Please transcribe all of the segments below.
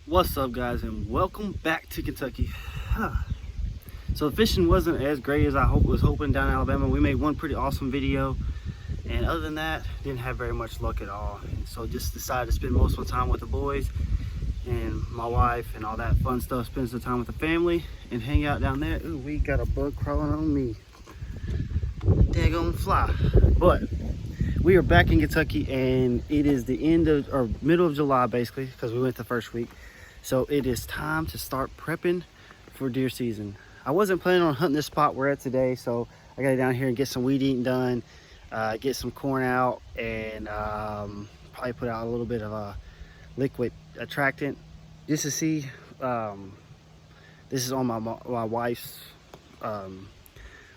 What's up, guys, and welcome back to Kentucky. So fishing wasn't as great as I was hoping down in Alabama. We made one pretty awesome video, and other than that, didn't have very much luck at all. And so just decided to spend most of my time with the boys and my wife and all that fun stuff. Spend some time with the family and hang out down there. Ooh, we got a bug crawling on me. Daggone fly. But we are back in Kentucky, and it is the end of or middle of July basically, because we went the first week. So it is time to start prepping for deer season. I wasn't planning on hunting this spot we're at today, so I got to down here and get some weed eating done, get some corn out, and probably put out a little bit of a liquid attractant just to see. This is on my wife's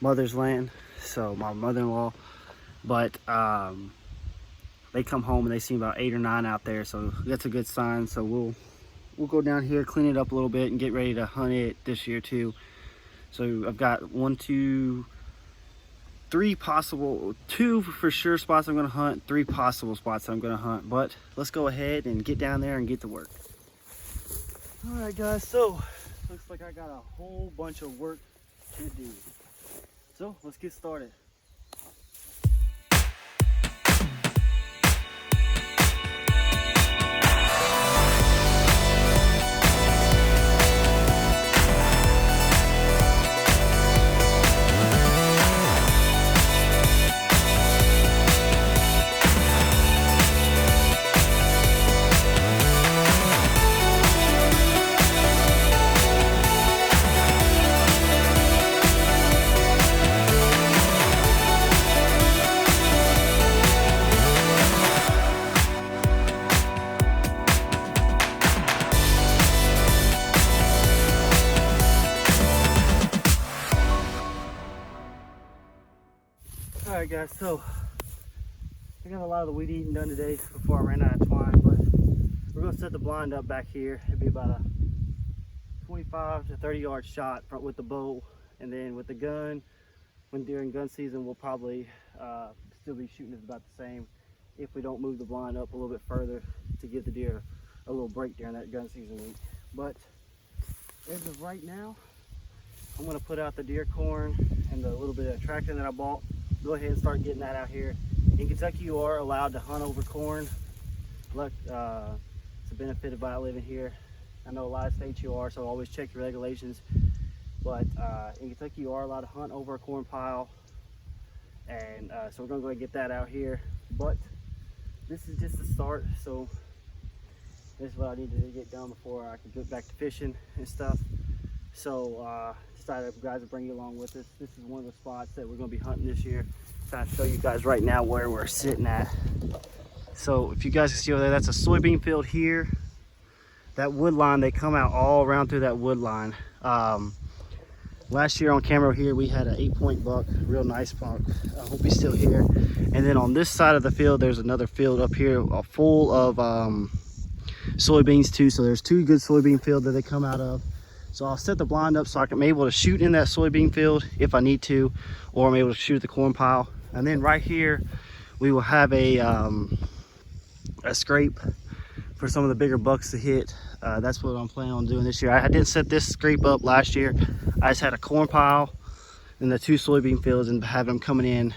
mother's land, so my mother-in-law. But they come home and they see about 8 or 9 out there, so that's a good sign. So we'll go down here, clean it up a little bit, and get ready to hunt it this year too. So I've got 2 for sure spots I'm going to hunt, 3 possible spots I'm going to hunt. But let's go ahead and get down there and get to work. All right, guys, so looks like I got a whole bunch of work to do. So let's get started. Alright, guys, so I got a lot of the weed eating done today before I ran out of twine, but we're going to set the blind up back here. It'd be about a 25 to 30 yard shot with the bow, and then with the gun, when during gun season, we'll probably still be shooting about the same if we don't move the blind up a little bit further to give the deer a little break during that gun season week. But as of right now, I'm going to put out the deer corn and the little bit of attractant that I bought. Go ahead and start getting that out here. In Kentucky, you are allowed to hunt over corn. Look, it's a benefit about living here. I know a lot of states you are, so always check your regulations. But in Kentucky, you are allowed to hunt over a corn pile. And so we're gonna go ahead and get that out here. But this is just the start, so this is what I need to get done before I can get back to fishing and stuff. So decided guys to bring you along with us. This is one of the spots that we're going to be hunting this year. So I'll show you guys right now where we're sitting at. So if you guys can see over there, that's a soybean field here. That wood line, they come out all around through that wood line. Last year on camera here, we had an 8-point buck, real nice buck. I hope he's still here. And then on this side of the field, there's another field up here full of soybeans too. So there's 2 good soybean fields that they come out of. So I'll set the blind up so I'm able to shoot in that soybean field if I need to, or I'm able to shoot at the corn pile. And then right here, we will have a scrape for some of the bigger bucks to hit. That's what I'm planning on doing this year. I didn't set this scrape up last year. I just had a corn pile and the 2 soybean fields and have them coming in.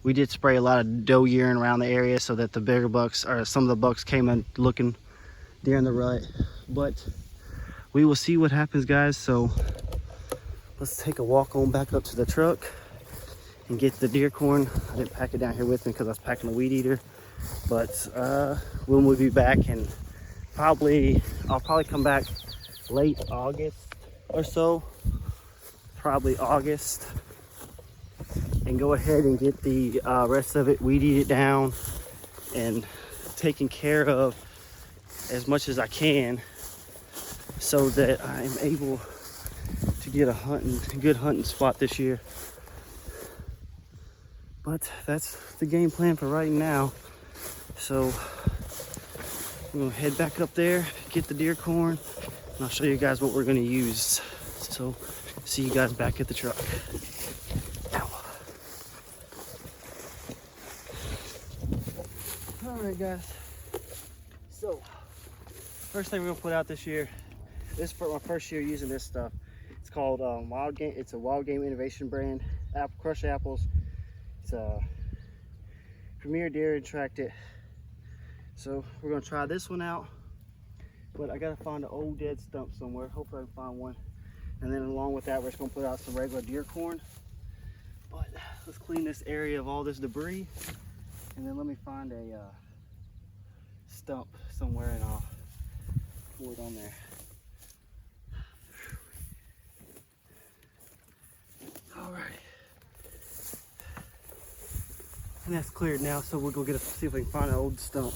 We did spray a lot of doe urine around the area so that the bigger bucks, or some of the bucks, came in looking during the rut. But we will see what happens, guys. So let's take a walk on back up to the truck and get the deer corn. I didn't pack it down here with me because I was packing the weed eater. But when we'll be back, and I'll probably come back late August or so, probably August, and go ahead and get the rest of it, weed eat it down, and taken care of as much as I can, so that I'm able to get a good hunting spot this year. But that's the game plan for right now. So I'm gonna head back up there, get the deer corn, and I'll show you guys what we're gonna use. So see you guys back at the truck. All right, guys. So First thing we're gonna put out this year, this is my first year using this stuff. It's called Wild Game. It's a Wild Game Innovation brand. Crushed apples. It's a Premier Deer Attractant. So we're gonna try this one out, but I gotta find an old dead stump somewhere. Hopefully I can find one. And then along with that, we're just gonna put out some regular deer corn. But let's clean this area of all this debris, and then let me find a stump somewhere and I'll pour it on there. All right. And that's cleared now, so we'll go see if we can find an old stump.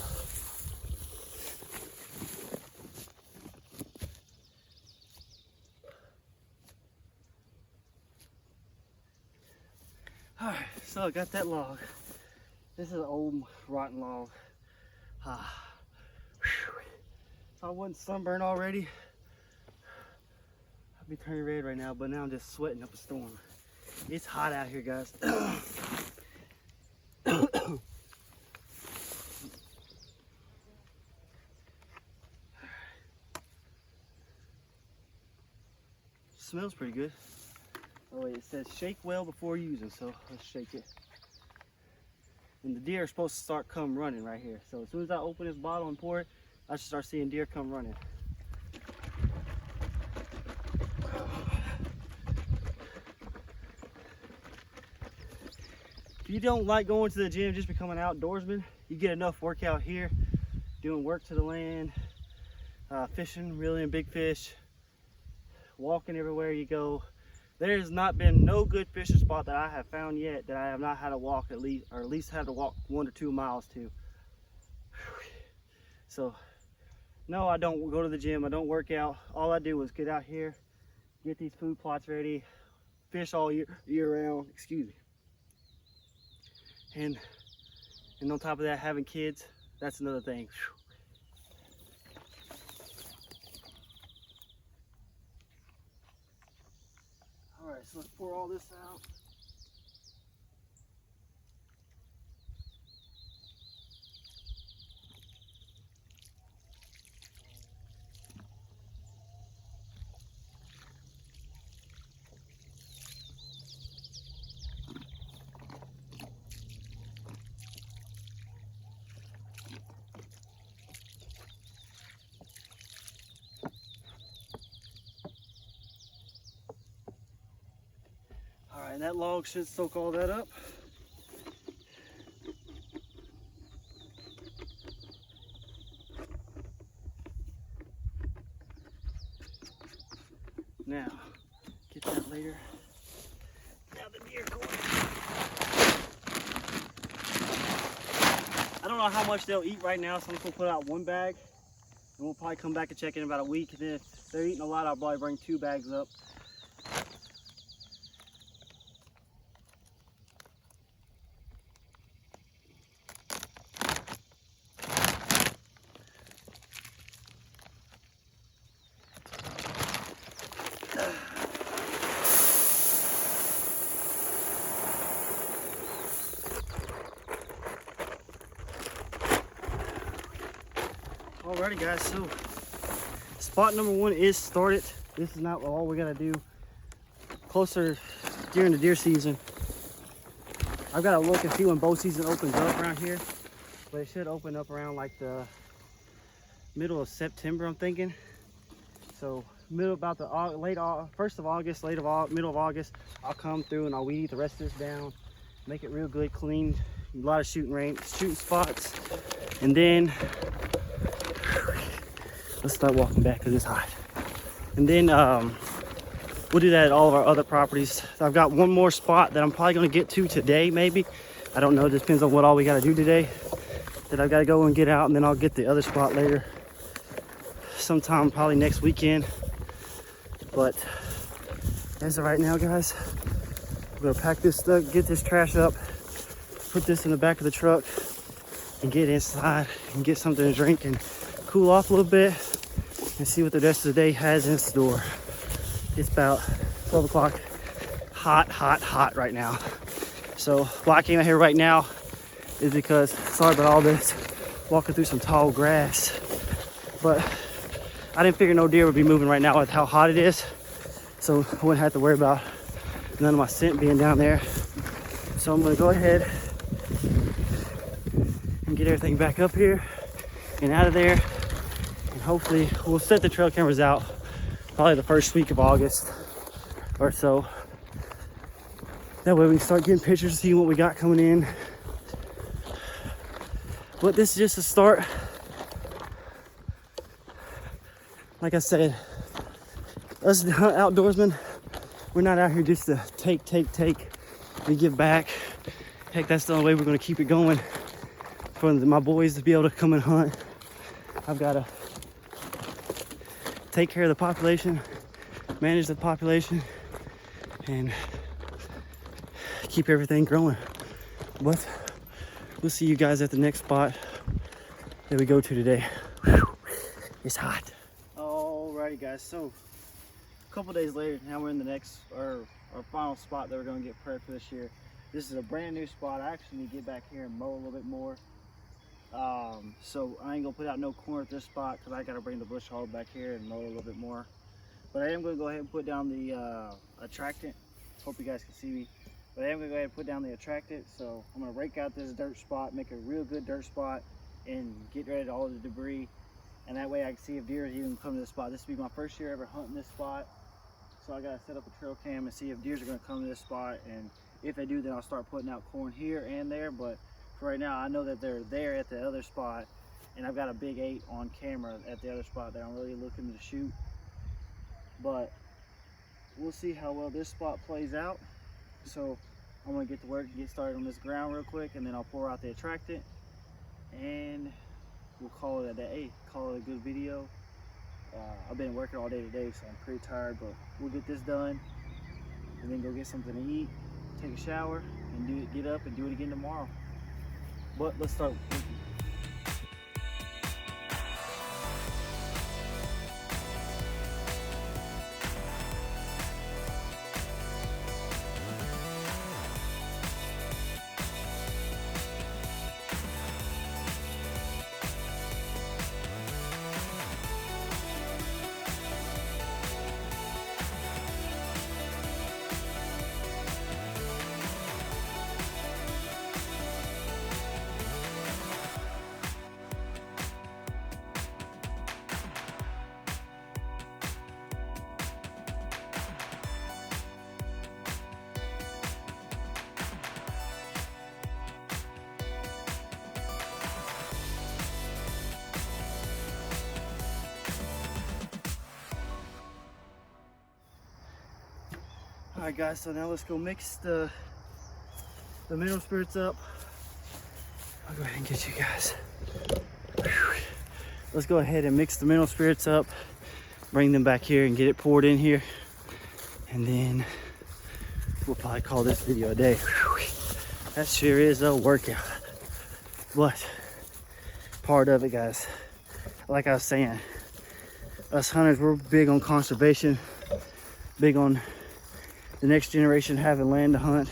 All right, so I got that log. This is an old rotten log. If I wasn't sunburned already, I'd be turning red right now, but now I'm just sweating up a storm. It's hot out here, guys. Smells pretty good. Oh wait, it says shake well before using, so let's shake it. And the deer are supposed to start come running right here. So as soon as I open this bottle and pour it, I should start seeing deer come running. If you don't like going to the gym, just becoming an outdoorsman, you get enough workout here, doing work to the land, fishing, reeling big fish, walking everywhere you go. There has not been no good fishing spot that I have found yet that I have not had to walk at least had to walk 1 to 2 miles to. So, no, I don't go to the gym. I don't work out. All I do is get out here, get these food plots ready, fish all year round. Excuse me. And on top of that, having kids, that's another thing. All right, so let's pour all this out. All right, and that log should soak all that up. Now, get that later. Now the deer corn. I don't know how much they'll eat right now, so I'm just gonna put out 1 bag. And we'll probably come back and check in about a week. And then if they're eating a lot, I'll probably bring 2 bags up. Alrighty guys, so spot number 1 is started. This is not all we gotta do. Closer during the deer season, I've got to look and see when bow season opens up around here, but it should open up around like the middle of September, I'm thinking. So about the first of August, middle of August, I'll come through and I'll weed eat the rest of this down, make it real good, clean, a lot of shooting spots, and then let's start walking back because it's hot. And then we'll do that at all of our other properties. I've got 1 more spot that I'm probably going to get to today, maybe. I don't know. It depends on what all we got to do today. That I've got to go and get out, and then I'll get the other spot later. Sometime probably next weekend. But as of right now, guys, we're going to pack this stuff, get this trash up, put this in the back of the truck, and get inside and get something to drink and cool off a little bit and see what the rest of the day has in store. It's about 12 o'clock, hot right now. So why I came out here right now is because, sorry about all this, walking through some tall grass, but I didn't figure no deer would be moving right now with how hot it is, so I wouldn't have to worry about none of my scent being down there. So I'm gonna go ahead and get everything back up here and out of there, and hopefully we'll set the trail cameras out probably the first week of August or so. That way we can start getting pictures, seeing what we got coming in. But this is just a start. Like I said, us outdoorsmen, we're not out here just to take. We give back. Heck, that's the only way we're gonna keep it going for my boys to be able to come and hunt. I've gotta take care of the population, manage the population, and keep everything growing. But we'll see you guys at the next spot that we go to today. Whew, it's hot. Alrighty guys, so a couple days later, now we're in the next, our final spot that we're gonna get prepped for this year. This is a brand new spot. I actually need to get back here and mow a little bit more. So I ain't gonna put out no corn at this spot because I gotta bring the bush hog back here and mow a little bit more. But I am gonna go ahead and put down the Attractant. Hope you guys can see me. But I am gonna go ahead and put down the Attractant. So I'm gonna rake out this dirt spot, make a real good dirt spot, and get rid of all the debris. And that way I can see if deer even come to this spot. This will be my first year ever hunting this spot. So I gotta set up a trail cam and see if deers are gonna come to this spot. And if they do, then I'll start putting out corn here and there. But for right now, I know that they're there at the other spot, and I've got a big 8 on camera at the other spot that I'm really looking to shoot. But we'll see how well this spot plays out. So I'm gonna get to work and get started on this ground real quick, and then I'll pour out the Attractant, and we'll call it a day, call it a good video. I've been working all day today, so I'm pretty tired, but we'll get this done and then go get something to eat, take a shower, and get up and do it again tomorrow. But let's start. All right guys, so now let's go mix the mineral spirits up. I'll go ahead and get you guys. Let's go ahead and mix the mineral spirits up, bring them back here and get it poured in here. And then we'll probably call this video a day. That sure is a workout. But part of it, guys, like I was saying, us hunters, we're big on conservation, big on the next generation having land to hunt.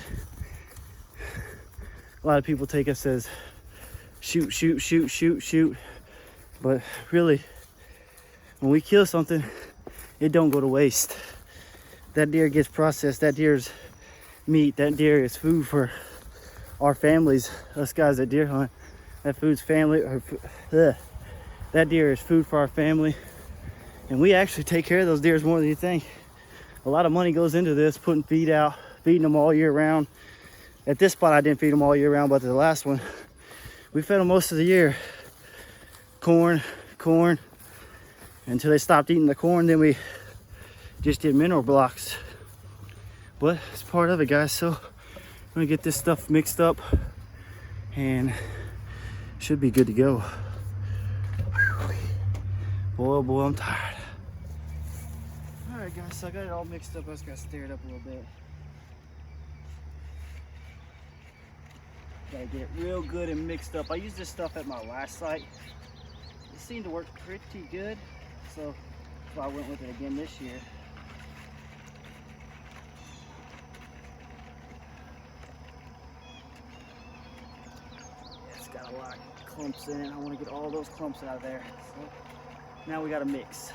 A lot of people take us as shoot. But really, when we kill something, it don't go to waste. That deer gets processed, that deer's meat, that deer is food for our families, us guys that deer hunt. That food's family, that deer is food for our family. And we actually take care of those deers more than you think. A lot of money goes into this, putting feed out, feeding them all year round. At this spot, I didn't feed them all year round, but the last one, we fed them most of the year. Corn, until they stopped eating the corn, then we just did mineral blocks. But it's part of it, guys. So I'm gonna get this stuff mixed up and should be good to go. Boy, I'm tired. Alright guys, so I got it all mixed up. I just gotta stir it up a little bit. Gotta get it real good and mixed up. I used this stuff at my last site. It seemed to work pretty good, so that's why I went with it again this year. It's got a lot of clumps in it. I want to get all those clumps out of there. So now we got to mix.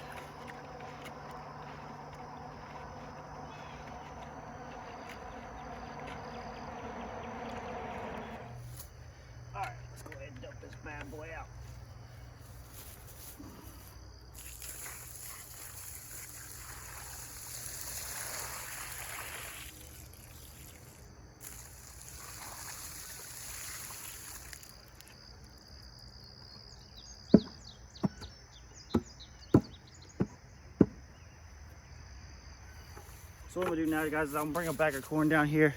So what I'm gonna do now, guys, is I'm gonna bring a bag of corn down here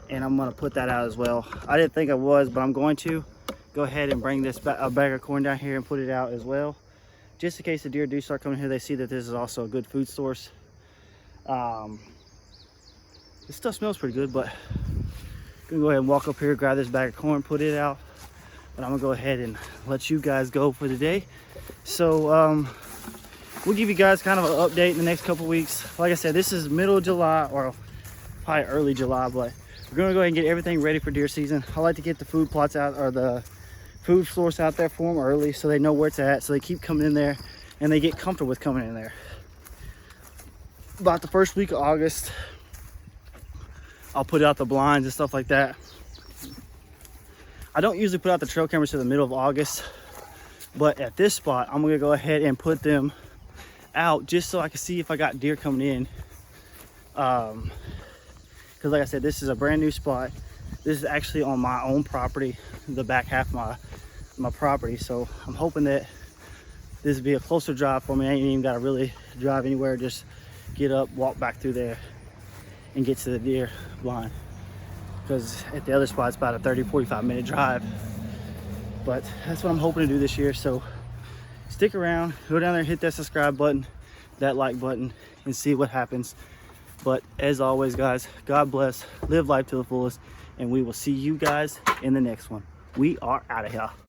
and I'm gonna put that out as well. I didn't think I was, but I'm going to go ahead and bring this a bag of corn down here and put it out as well. Just in case the deer do start coming here, they see that this is also a good food source. This stuff smells pretty good, but I'm gonna go ahead and walk up here, grab this bag of corn, put it out. But I'm gonna go ahead and let you guys go for the day. So we'll give you guys kind of an update in the next couple weeks. Like I said, this is middle of July, or probably early July, but we're gonna go ahead and get everything ready for deer season. I like to get the food plots out, or the food source out there for them early, so they know where it's at, so they keep coming in there and they get comfortable with coming in there. About the first week of August, I'll put out the blinds and stuff like that. I don't usually put out the trail cameras to the middle of August, but at this spot, I'm gonna go ahead and put them out just so I can see if I got deer coming in. Because like I said, this is a brand new spot. This is actually on my own property, the back half of my property. So I'm hoping that this will be a closer drive for me. I ain't even gotta really drive anywhere, just get up, walk back through there and get to the deer blind. Because at the other spot, it's about a 30-45 minute drive. But that's what I'm hoping to do this year. So stick around, go down there, hit that subscribe button, that like button, and see what happens. But as always, guys, God bless, live life to the fullest, and we will see you guys in the next one. We are out of here.